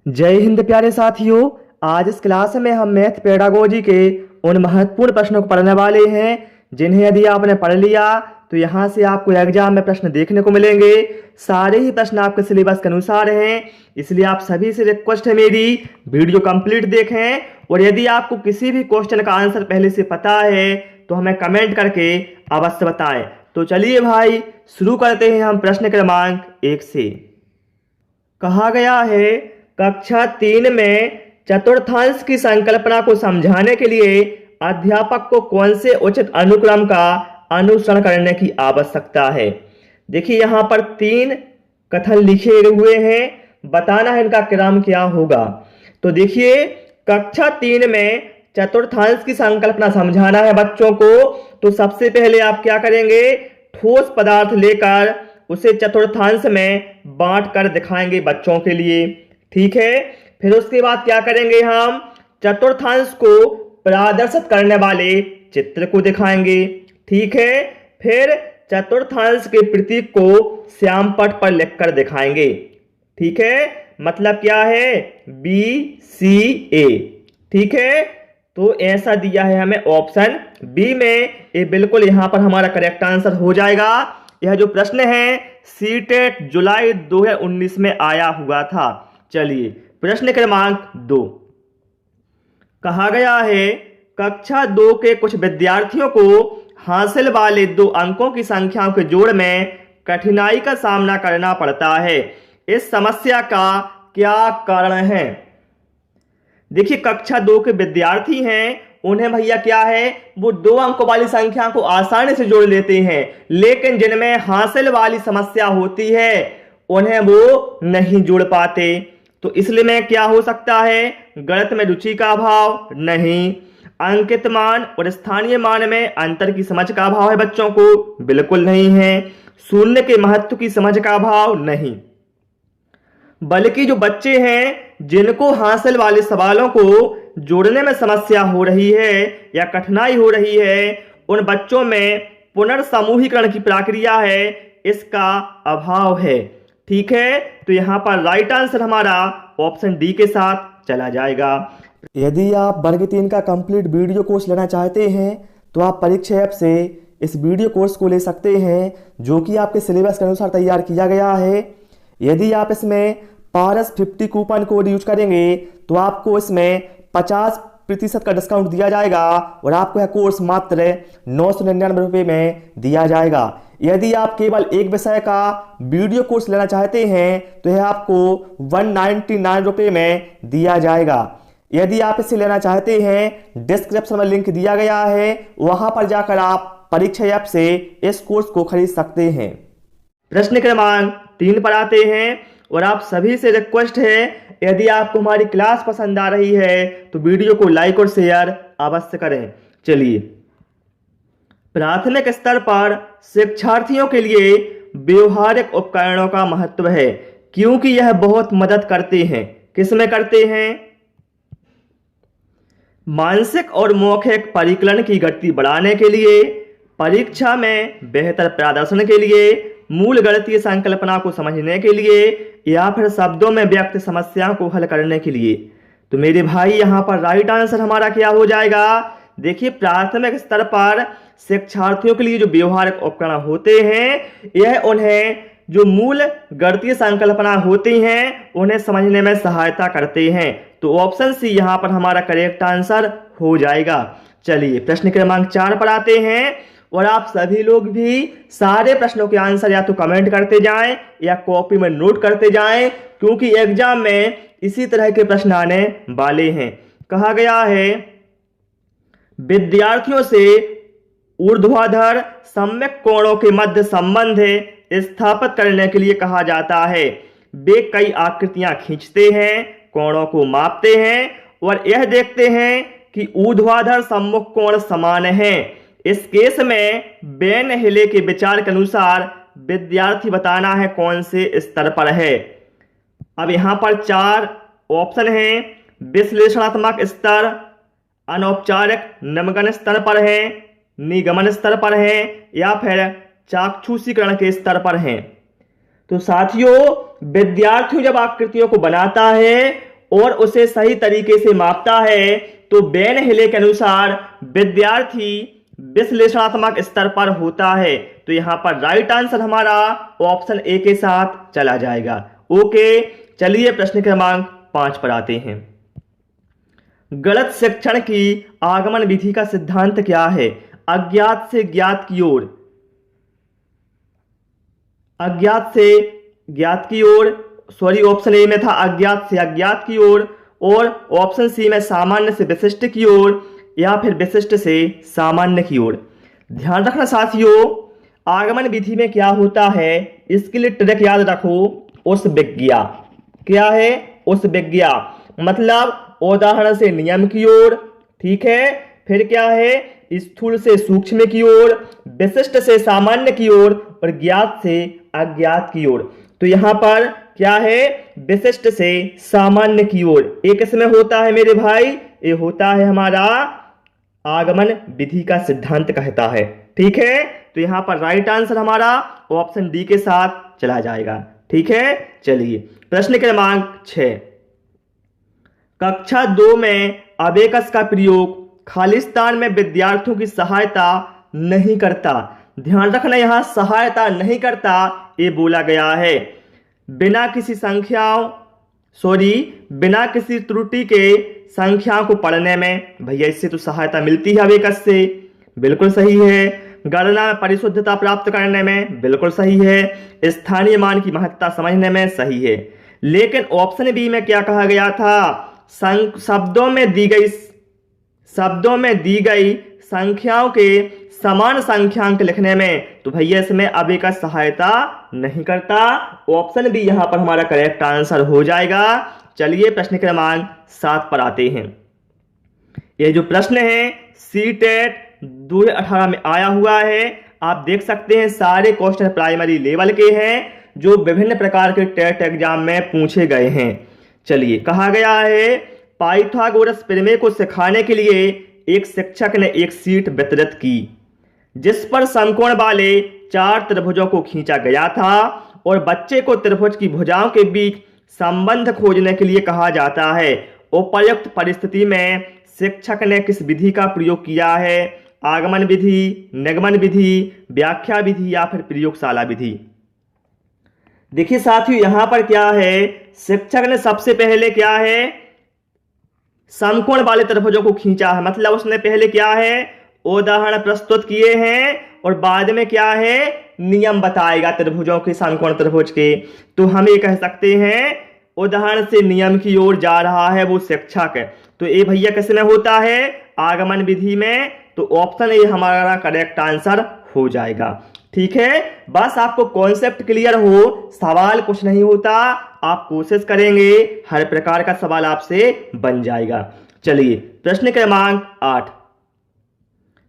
जय हिंद प्यारे साथियों। आज इस क्लास में हम मैथ पेडागोजी के उन महत्वपूर्ण प्रश्नों को पढ़ने वाले हैं जिन्हें यदि आपने पढ़ लिया तो यहाँ से आपको एग्जाम में प्रश्न देखने को मिलेंगे। सारे ही प्रश्न आपके सिलेबस के अनुसार हैं, इसलिए आप सभी से रिक्वेस्ट है मेरी, वीडियो कंप्लीट देखें और यदि आपको किसी भी क्वेश्चन का आंसर पहले से पता है तो हमें कमेंट करके अवश्य बताएं। तो चलिए भाई शुरू करते हैं हम प्रश्न क्रमांक 1 से। कहा गया है कक्षा 3 में चतुर्थांश की संकल्पना को समझाने के लिए अध्यापक को कौन से उचित अनुक्रम का अनुसरण करने की आवश्यकता है। देखिए यहाँ पर 3 कथन लिखे हुए हैं, बताना है इनका क्रम क्या होगा। तो देखिए कक्षा 3 में चतुर्थांश की संकल्पना समझाना है बच्चों को, तो सबसे पहले आप क्या करेंगे, ठोस पदार्थ लेकर उसे चतुर्थांश में बांट कर दिखाएंगे बच्चों के लिए। ठीक है, फिर उसके बाद क्या करेंगे, हम चतुर्थांश को प्रदर्शित करने वाले चित्र को दिखाएंगे। ठीक है, फिर चतुर्थांश के प्रतीक को श्याम पट पर लिखकर दिखाएंगे। ठीक है, मतलब क्या है, बी सी ए। ठीक है, तो ऐसा दिया है हमें ऑप्शन बी में, ये बिल्कुल यहां पर हमारा करेक्ट आंसर हो जाएगा। यह जो प्रश्न है सीटेट जुलाई 2019 में आया हुआ था। चलिए प्रश्न क्रमांक 2। कहा गया है कक्षा 2 के कुछ विद्यार्थियों को हासिल वाले 2 अंकों की संख्याओं के जोड़ में कठिनाई का सामना करना पड़ता है। इस समस्या का क्या कारण है। देखिए कक्षा 2 के विद्यार्थी हैं, उन्हें भैया क्या है, वो 2 अंकों वाली संख्या को आसानी से जोड़ लेते हैं, लेकिन जिनमें हासिल वाली समस्या होती है उन्हें वो नहीं जोड़ पाते। तो इसलिए में क्या हो सकता है, गणित में रुचि का अभाव नहीं, अंकित मान और स्थानीय मान में अंतर की समझ का अभाव है बच्चों को, बिल्कुल नहीं है, शून्य के महत्व की समझ का अभाव नहीं, बल्कि जो बच्चे हैं जिनको हासिल वाले सवालों को जोड़ने में समस्या हो रही है या कठिनाई हो रही है, उन बच्चों में पुनर्समूहीकरण की प्रक्रिया है, इसका अभाव है। ठीक है, तो यहां पर राइट आंसर हमारा ऑप्शन डी के साथ चला जाएगा। यदि आप वर्ग 3 का कंप्लीट वीडियो कोर्स लेना चाहते हैं तो आप परीक्षा ऐप से इस वीडियो कोर्स को ले सकते हैं, जो कि आपके सिलेबस के अनुसार तैयार किया गया है। यदि आप इसमें पारस 50 कूपन कोड यूज करेंगे तो आपको इसमें 50% का डिस्काउंट दिया जाएगा और आपको यह कोर्स मात्र 999 रुपये में दिया जाएगा। यदि आप केवल एक विषय का वीडियो कोर्स लेना चाहते हैं तो यह आपको 199 रुपये में दिया जाएगा। यदि आप इसे लेना चाहते हैं, डिस्क्रिप्शन में लिंक दिया गया है, वहां पर जाकर आप परीक्षा ऐप से इस कोर्स को खरीद सकते हैं। प्रश्न क्रमांक 3 पर आते हैं और आप सभी से रिक्वेस्ट है, यदि आपको हमारी क्लास पसंद आ रही है तो वीडियो को लाइक और शेयर अवश्य करें। चलिए, प्राथमिक स्तर पर शिक्षार्थियों के लिए व्यवहारिक उपकरणों का महत्व है, क्योंकि यह बहुत मदद करते हैं। किसमें करते हैं, मानसिक और मौखिक परिकलन की गति बढ़ाने के लिए, परीक्षा में बेहतर प्रदर्शन के लिए, मूल गणितीय संकल्पना को समझने के लिए, या फिर शब्दों में व्यक्त समस्याओं को हल करने के लिए। तो मेरे भाई यहाँ पर राइट आंसर हमारा क्या हो जाएगा। देखिए प्राथमिक स्तर पर शिक्षार्थियों के लिए जो व्यवहारिक उपकरण होते हैं, यह उन्हें जो मूल गणितीय संकल्पना होती हैं उन्हें समझने में सहायता करते हैं। तो ऑप्शन सी यहाँ पर हमारा करेक्ट आंसर हो जाएगा। चलिए प्रश्न क्रमांक 4 पर आते हैं और आप सभी लोग भी सारे प्रश्नों के आंसर या तो कमेंट करते जाएं या कॉपी में नोट करते जाएं, क्योंकि एग्जाम में इसी तरह के प्रश्न आने वाले हैं। कहा गया है विद्यार्थियों से ऊर्ध्वाधर सम्यक कोणों के मध्य संबंध स्थापित करने के लिए कहा जाता है। वे कई आकृतियां खींचते हैं, कोणों को मापते हैं और यह देखते हैं कि ऊर्ध्वाधर सम्मुख कोण समान हैं। इस केस में बेन हिले के विचार के अनुसार विद्यार्थी बताना है कौन से स्तर पर है। अब यहां पर 4 ऑप्शन हैं, विश्लेषणात्मक स्तर, अनौपचारिक निम्नगण स्तर पर है, निगमन स्तर पर है, या फिर चाक्षुषीकरण के स्तर पर है। तो साथियों विद्यार्थियों जब आकृतियों को बनाता है और उसे सही तरीके से मापता है तो बेन हिले के अनुसार विद्यार्थी विश्लेषणात्मक स्तर पर होता है। तो यहां पर राइट आंसर हमारा ऑप्शन ए के साथ चला जाएगा। ओके, चलिए प्रश्न क्रमांक 5 पर आते हैं। गलत शिक्षण की आगमन विधि का सिद्धांत क्या है? अज्ञात से ज्ञात की ओर, अज्ञात से ज्ञात की ओर, सॉरी ऑप्शन ए में था अज्ञात से अज्ञात की ओर, और ऑप्शन सी में सामान्य से विशिष्ट की ओर, या फिर विशिष्ट से सामान्य की ओर। ध्यान रखना साथियों, आगमन विधि में क्या होता है इसके लिए ट्रिक याद रखो। उस विज्ञा, क्या है? उस विज्ञा मतलब उदाहरण से नियम की ओर, ठीक है, फिर क्या है? स्थूल से सूक्ष्म की ओर, विशिष्ट से सामान्य की ओर, और ज्ञात से अज्ञात की ओर। तो यहां पर क्या है? विशिष्ट से सामान्य की ओर। एक इसमें होता है मेरे भाई, ये होता है हमारा आगमन विधि का सिद्धांत कहता है, ठीक है। तो यहां पर राइट आंसर हमारा ऑप्शन डी के साथ चला जाएगा, ठीक है। चलिए प्रश्न क्रमांक 6, कक्षा 2 में अबेकस का प्रयोग खालिस्तान में विद्यार्थियों की सहायता नहीं करता। ध्यान रखना, यहां सहायता नहीं करता ये बोला गया है। बिना किसी संख्याओं, बिना किसी त्रुटि के संख्याओं को पढ़ने में, भैया इससे तो सहायता मिलती है अबेकस से, बिल्कुल सही है। गणना में परिशुद्धता प्राप्त करने में, बिल्कुल सही है। स्थानीय मान की महत्ता समझने में, सही है। लेकिन ऑप्शन बी में क्या कहा गया था? शब्दों में दी गई संख्याओं के समान संख्यांक लिखने में। तो भैया इसमें अबेकस सहायता नहीं करता। ऑप्शन बी यहां पर हमारा करेक्ट आंसर हो जाएगा। चलिए प्रश्न क्रमांक 7 पर आते हैं। यह जो प्रश्न है सीटेट 2018 में आया हुआ है। आप देख सकते हैं सारे क्वेश्चन प्राइमरी लेवल के हैं जो विभिन्न प्रकार के टेट एग्जाम में पूछे गए हैं। चलिए कहा गया है, पाइथागोरस प्रमेय को सिखाने के लिए एक शिक्षक ने एक शीट वितरित की जिस पर समकोण वाले 4 त्रिभुजों को खींचा गया था और बच्चे को त्रिभुज की भुजाओं के बीच संबंध खोजने के लिए कहा जाता है। उपर्युक्त परिस्थिति में शिक्षक ने किस विधि का प्रयोग किया है? आगमन विधि, निगमन विधि, व्याख्या विधि, या फिर प्रयोगशाला विधि। देखिए साथियों यहां पर क्या है, शिक्षक ने सबसे पहले क्या है, समकोण वाले त्रिभुजों को खींचा है। मतलब उसने पहले क्या है, उदाहरण प्रस्तुत किए हैं और बाद में क्या है, नियम बताएगा त्रिभुजों के, समकोण त्रिभुज के। तो हम ये कह सकते हैं उदाहरण से नियम की ओर जा रहा है वो शिक्षक। तो ये भैया किस में होता है? आगमन विधि में। तो ऑप्शन ए हमारा करेक्ट आंसर हो जाएगा, ठीक है। बस आपको कॉन्सेप्ट क्लियर हो, सवाल कुछ नहीं होता, आप कोशिश करेंगे हर प्रकार का सवाल आपसे बन जाएगा। चलिए प्रश्न क्रमांक 8,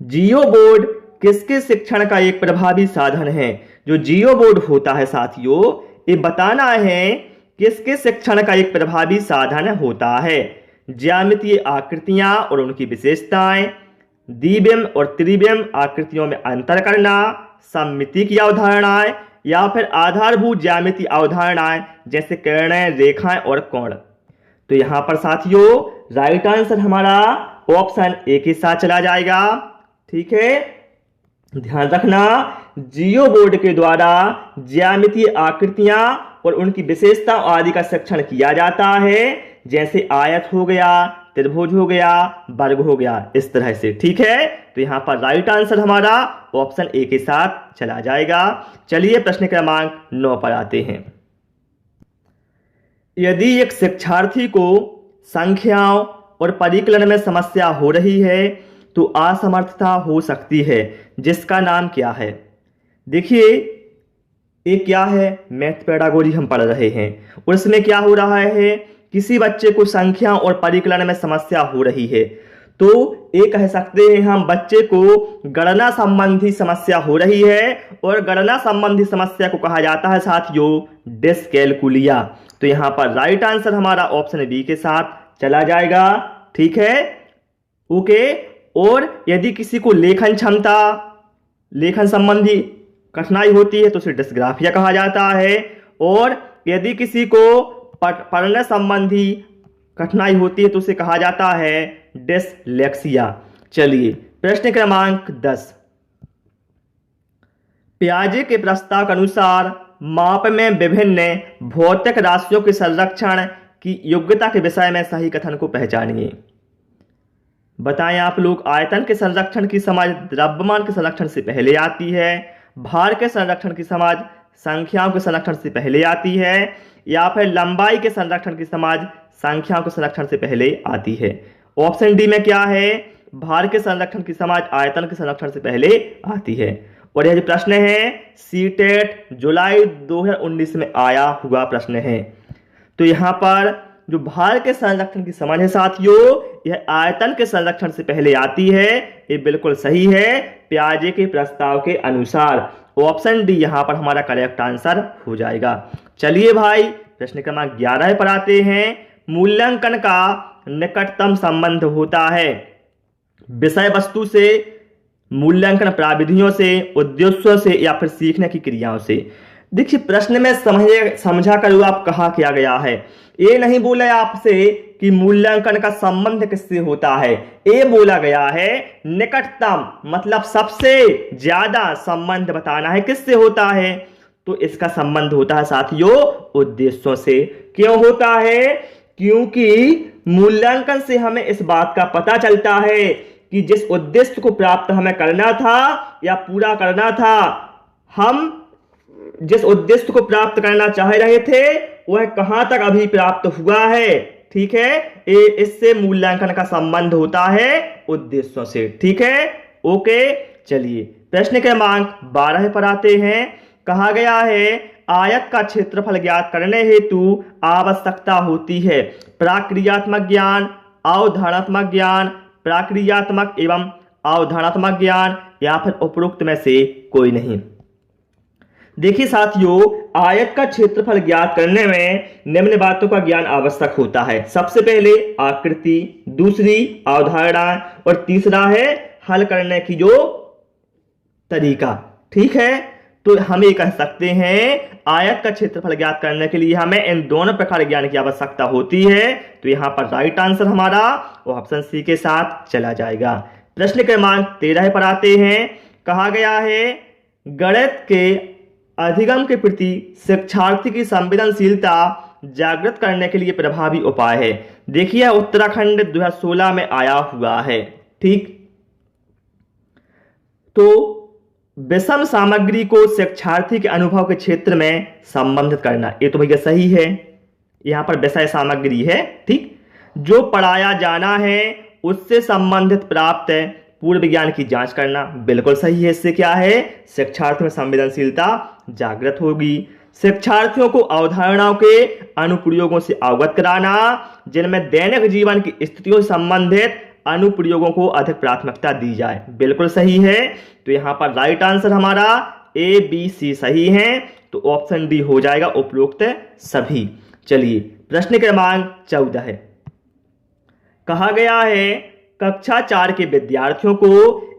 जियो बोर्ड किसके शिक्षण का एक प्रभावी साधन है? जो जियो बोर्ड होता है साथियों, ये बताना है किसके शिक्षण का एक प्रभावी साधन होता है। ज्यामितीय आकृतियां और उनकी विशेषताएं, द्विबिम और त्रिबिम आकृतियों में अंतर करना, सममिति की अवधारणाएं, या फिर आधारभूत ज्यामितीय अवधारणाएं जैसे किरणें, रेखाएं और कोण। तो यहां पर साथियों राइट आंसर हमारा ऑप्शन ए के साथ चला जाएगा, ठीक है। ध्यान रखना, जियो बोर्ड के द्वारा ज्यामितीय आकृतियां और उनकी विशेषता आदि का शिक्षण किया जाता है, जैसे आयत हो गया, त्रिभुज हो गया, वर्ग हो गया, इस तरह से, ठीक है। तो यहां पर राइट आंसर हमारा ऑप्शन ए के साथ चला जाएगा। चलिए प्रश्न क्रमांक 9 पर आते हैं। यदि एक शिक्षार्थी को संख्याओं और परिकलन में समस्या हो रही है तो असमर्थता हो सकती है, जिसका नाम क्या है? देखिए ये क्या है, मैथ पेडागोजी हम पढ़ रहे हैं और इसमें क्या हो रहा है, किसी बच्चे को संख्या और परिकलन में समस्या हो रही है तो ये कह सकते हैं हम बच्चे को गणना संबंधी समस्या हो रही है और गणना संबंधी समस्या को कहा जाता है साथियों डिस्कैलकुलिया। तो यहां पर राइट आंसर हमारा ऑप्शन बी के साथ चला जाएगा, ठीक है, ओके। और यदि किसी को लेखन क्षमता, लेखन संबंधी कठिनाई होती है तो उसे डिस्ग्राफिया कहा जाता है। और यदि किसी को पढ़ने संबंधी कठिनाई होती है तो उसे कहा जाता है डिसलेक्सिया। चलिए प्रश्न क्रमांक 10। पियाजे के प्रस्ताव के अनुसार माप में विभिन्न भौतिक राशियों के संरक्षण की योग्यता के विषय में सही कथन को पहचानिए। बताएं आप लोग, आयतन के संरक्षण की समझ द्रव्यमान के संरक्षण से पहले आती है, भार के संरक्षण की समझ संख्याओं के संरक्षण से पहले आती है, या फिर लंबाई के संरक्षण की समझ संख्याओं के संरक्षण से पहले आती है। ऑप्शन डी में क्या है, भार के संरक्षण की समझ आयतन के संरक्षण से पहले आती है। और यह जो प्रश्न है सीटेट जुलाई 2019 में आया हुआ प्रश्न है। तो यहां पर जो भार के संरक्षण की समझ है साथियों, यह आयतन के संरक्षण से पहले आती है। ये बिल्कुल सही है पियाजे के प्रस्ताव के अनुसार। ऑप्शन डी यहां पर हमारा करेक्ट आंसर हो जाएगा। चलिए भाई प्रश्न क्रमांक 11 पर आते हैं। मूल्यांकन का निकटतम संबंध होता है विषय वस्तु से, मूल्यांकन प्राविधियों से, उद्देश्यों से, या फिर सीखने की क्रियाओं से। देखिए प्रश्न में समझा कर आप कहा किया गया है, ये नहीं बोला है आपसे कि मूल्यांकन का संबंध किससे होता है, ये बोला गया है निकटतम, मतलब सबसे ज्यादा संबंध बताना है किससे होता है। तो इसका संबंध होता है साथियों उद्देश्यों से। क्यों होता है, क्योंकि मूल्यांकन से हमें इस बात का पता चलता है कि जिस उद्देश्य को प्राप्त हमें करना था या पूरा करना था, हम जिस उद्देश्य को प्राप्त करना चाह रहे थे वह कहां तक अभी प्राप्त हुआ है। ठीक है, इससे मूल्यांकन का संबंध होता है उद्देश्यों से। ठीक है, ओके। चलिए प्रश्न क्रमांक 12 पर आते हैं। कहा गया है आयत का क्षेत्रफल ज्ञात करने हेतु आवश्यकता होती है प्रक्रियात्मक ज्ञान, अवधारणात्मक ज्ञान, प्रक्रियात्मक एवं अवधारणात्मक ज्ञान, या फिर उपरोक्त में से कोई नहीं। देखिए साथियों, आयत का क्षेत्रफल ज्ञात करने में निम्न बातों का ज्ञान आवश्यक होता है। सबसे पहले आकृति, दूसरी अवधारणा, और तीसरा है हल करने की जो तरीका। ठीक है, तो हम ये कह सकते हैं आयत का क्षेत्रफल ज्ञात करने के लिए हमें इन दोनों प्रकार ज्ञान की आवश्यकता होती है। तो यहां पर राइट आंसर हमारा ऑप्शन सी के साथ चला जाएगा। प्रश्न क्रमांक 13 पर आते हैं। कहा गया है गणित के अधिगम के प्रति शिक्षार्थी की संवेदनशीलता जागृत करने के लिए प्रभावी उपाय है। देखिए उत्तराखंड 2016 में आया हुआ है। ठीक, तो विषम सामग्री को शिक्षार्थी के अनुभव के क्षेत्र में संबंधित करना, ये तो भैया सही है। यहां पर विषय सामग्री है, ठीक, जो पढ़ाया जाना है उससे संबंधित प्राप्त पूर्व ज्ञान की जांच करना, बिल्कुल सही है। इससे क्या है, शिक्षार्थियों में संवेदनशीलता जागृत होगी। शिक्षार्थियों को अवधारणाओं के अनुप्रयोगों से अवगत कराना, जिनमें दैनिक जीवन की स्थितियों से संबंधित अनुप्रयोगों को अधिक प्राथमिकता दी जाए, बिल्कुल सही है। तो यहां पर राइट आंसर हमारा ए बी सी सही है। तो ऑप्शन डी हो जाएगा उपरोक्त सभी। चलिए प्रश्न क्रमांक 14 है। कहा गया है कक्षा 4 के विद्यार्थियों को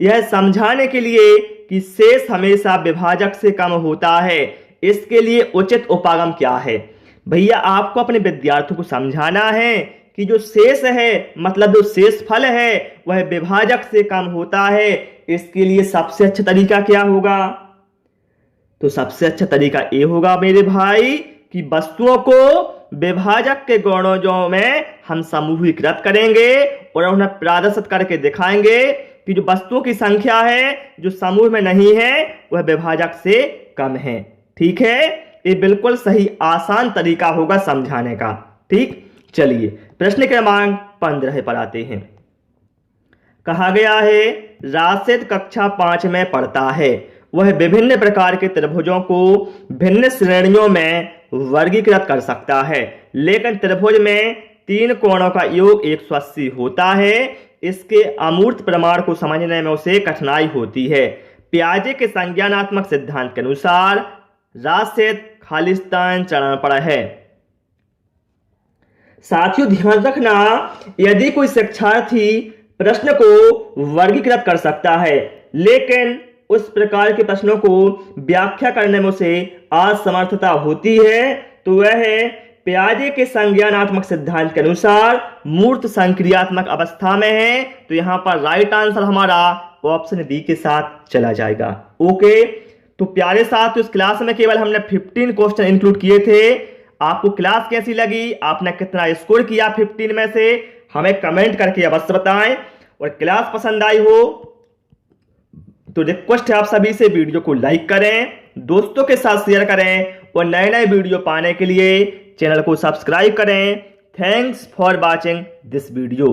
यह समझाने के लिए कि शेष हमेशा विभाजक से कम होता है, इसके लिए उचित उपागम क्या है। भैया आपको अपने विद्यार्थियों को समझाना है कि जो शेष है, मतलब जो शेष फल है वह विभाजक से कम होता है। इसके लिए सबसे अच्छा तरीका क्या होगा, तो सबसे अच्छा तरीका ये होगा मेरे भाई कि वस्तुओं को विभाजक के गुणों में हम समूहीकृत करेंगे और उन्हें प्रदर्शित करके दिखाएंगे कि जो वस्तुओं की संख्या है जो समूह में नहीं है वह विभाजक से कम है। ठीक है, ये बिल्कुल सही आसान तरीका होगा समझाने का। ठीक, चलिए प्रश्न क्रमांक 15 पर आते हैं। कहा गया है राशिद कक्षा 5 में पढ़ता है, वह विभिन्न प्रकार के त्रिभुजों को भिन्न श्रेणियों में वर्गीकृत कर सकता है, लेकिन त्रिभुज में 3 कोणों का योग 180 होता है। इसके अमूर्त प्रमाण को समझने में उसे कठिनाई होती है। पियाजे के संज्ञानात्मक सिद्धांत के अनुसार राशिद खालिस्तान चरण पर है। साथियों ध्यान रखना, यदि कोई शिक्षार्थी प्रश्न को वर्गीकृत कर सकता है लेकिन उस प्रकार के प्रश्नों को व्याख्या करने में उसे असमर्थता होती है, तो वह पियाजे के संज्ञानात्मक सिद्धांत के अनुसार मूर्त संक्रियात्मक अवस्था में है, तो यहां पर राइट आंसर हमारा ऑप्शन बी के साथ चला जाएगा। ओके, तो प्यारे साथ इस क्लास में केवल हमने 15 क्वेश्चन इंक्लूड किए थे। आपको क्लास कैसी लगी, आपने कितना स्कोर किया 15 में से, हमें कमेंट करके अवश्य बताएं। और क्लास पसंद आई हो तो रिक्वेस्ट है आप सभी से वीडियो को लाइक करें, दोस्तों के साथ शेयर करें और नए नए वीडियो पाने के लिए चैनल को सब्सक्राइब करें। Thanks for watching this video.